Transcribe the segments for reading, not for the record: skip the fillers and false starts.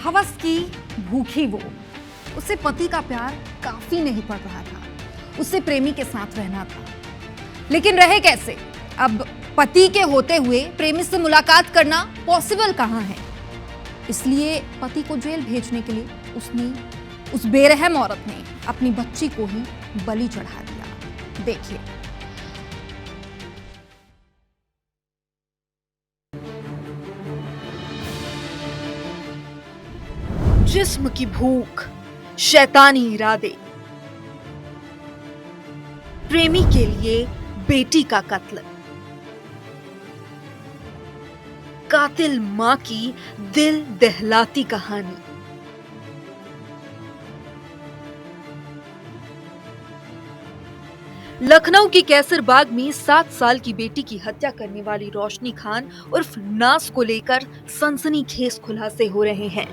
हवस की भूखी वो, उसे पति का प्यार काफी नहीं पड़ रहा था, उसे प्रेमी के साथ रहना था। लेकिन रहे कैसे? अब पति के होते हुए प्रेमी से मुलाकात करना पॉसिबल कहां है। इसलिए पति को जेल भेजने के लिए उस बेरहम औरत ने अपनी बच्ची को ही बलि चढ़ा दिया। देखिए। जिस्म की भूख, शैतानी इरादे, प्रेमी के लिए बेटी का कत्ल, कातिल मां की दिल दहलाती कहानी। लखनऊ के कैसरबाग में 7 साल की बेटी की हत्या करने वाली रोशनी खान उर्फ नाज को लेकर सनसनीखेज खुलासे हो रहे हैं।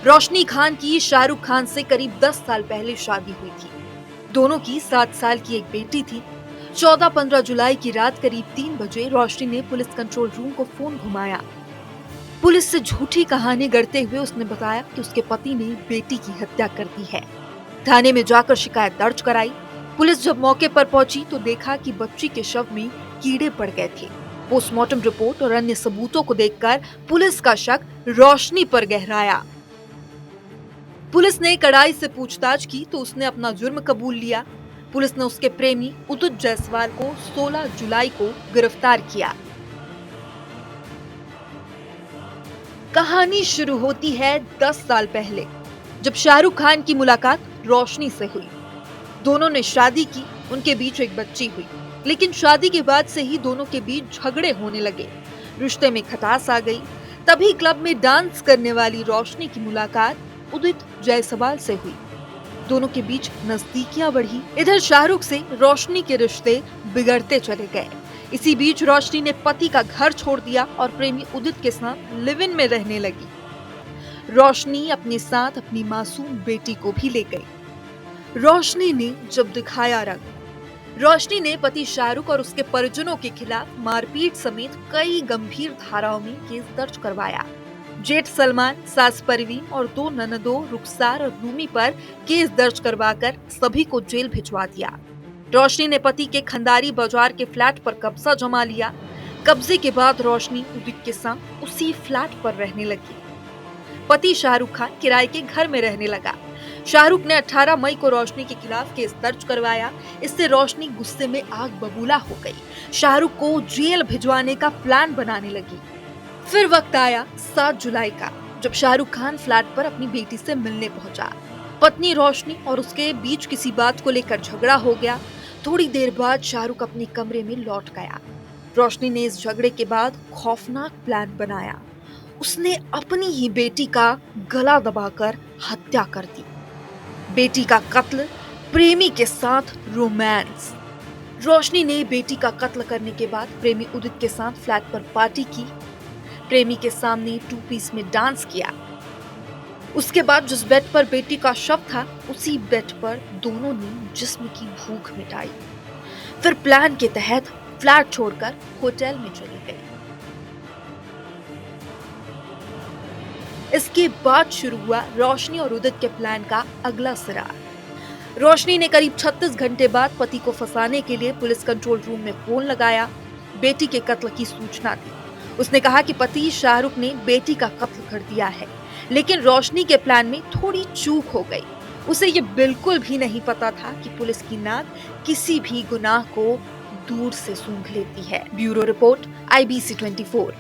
रोशनी खान की शाहरुख खान से करीब 10 साल पहले शादी हुई थी। दोनों की 7 साल की एक बेटी थी। 14-15 जुलाई की रात करीब 3 बजे रोशनी ने पुलिस कंट्रोल रूम को फोन घुमाया। पुलिस से झूठी कहानी गढ़ते हुए उसने बताया कि उसके पति ने बेटी की हत्या कर दी है। थाने में जाकर शिकायत दर्ज कराई। पुलिस जब मौके पर पहुंची तो देखा कि बच्ची के शव में कीड़े पड़ गए थे। पोस्टमार्टम रिपोर्ट और अन्य सबूतों को देखकर पुलिस का शक रोशनी पर गहराया। पुलिस ने कड़ाई से पूछताछ की तो उसने अपना जुर्म कबूल लिया। पुलिस ने उसके प्रेमी उदित जायसवाल को 16 जुलाई को गिरफ्तार किया। कहानी शुरू होती है 10 साल पहले, जब शाहरुख खान की मुलाकात रोशनी से हुई। दोनों ने शादी की, उनके बीच एक बच्ची हुई, लेकिन शादी के बाद से ही दोनों के बीच झगड़े होने लगे। रिश्ते में खटास आ गई। तभी क्लब में डांस करने वाली रोशनी की मुलाकात उदित जायसवाल से हुई। दोनों के बीच नजदीकियां बढ़ी। इधर शाहरुख से रोशनी के रिश्ते बिगड़ते चले गए। इसी बीच रोशनी ने पति का घर छोड़ दिया और प्रेमी उदित के साथ लिव इन में रहने लगी। रोशनी अपने साथ अपनी मासूम बेटी को भी ले गई। रोशनी ने जब दिखाया रंग, रोशनी ने पति शाहरुख और उसके परिजनों के खिलाफ मारपीट समेत कई गंभीर धाराओं में केस दर्ज करवाया। जेठ सलमान, सास परवीन और 2 ननदों रुखसार और रूमी पर केस दर्ज करवाकर सभी को जेल भिजवा दिया। रोशनी ने पति के खंडारी बाजार के फ्लैट पर कब्जा जमा लिया। कब्जे के बाद रोशनी उदित के साथ उसी फ्लैट पर रहने लगी। पति शाहरुख खान किराए के घर में रहने लगा। शाहरुख ने 18 मई को रोशनी के खिलाफ केस दर्ज करवाया। इससे रोशनी गुस्से में आग बबूला हो गई। शाहरुख को जेल भिजवाने का प्लान बनाने लगी। फिर वक्त आया 7 जुलाई का, जब शाहरुख खान फ्लैट पर अपनी बेटी से मिलने पहुंचा। पत्नी रोशनी और उसके बीच किसी बात को लेकर झगड़ा हो गया। थोड़ी देर बाद शाहरुख अपने कमरे में लौट गया। रोशनी ने इस झगड़े के बाद खौफनाक प्लान बनाया। उसने अपनी ही बेटी का गला दबाकर हत्या कर दी। बेटी का कत्ल, प्रेमी के साथ रोमांस। रोशनी ने बेटी का कत्ल करने के बाद प्रेमी उदित के साथ फ्लैट पर पार्टी की। प्रेमी के सामने 2 पीस में डांस किया। उसके बाद जिस बेड पर बेटी का शव था, उसी बेड पर दोनों ने जिस्म की भूख मिटाई। फिर प्लान के तहत फ्लैट छोड़कर होटल में चली गई। इसके बाद शुरू हुआ रोशनी और उदित के प्लान का अगला सिरा। रोशनी ने करीब 36 घंटे बाद पति को फंसाने के लिए पुलिस कंट्रोल रूम में फोन लगाया। बेटी के कत्ल की सूचना दी। उसने कहा कि पति शाहरुख ने बेटी का कत्ल कर दिया है, लेकिन रोशनी के प्लान में थोड़ी चूक हो गई। उसे ये बिल्कुल भी नहीं पता था कि पुलिस की नाक किसी भी गुनाह को दूर से सूंघ लेती है। Bureau report, IBC 24।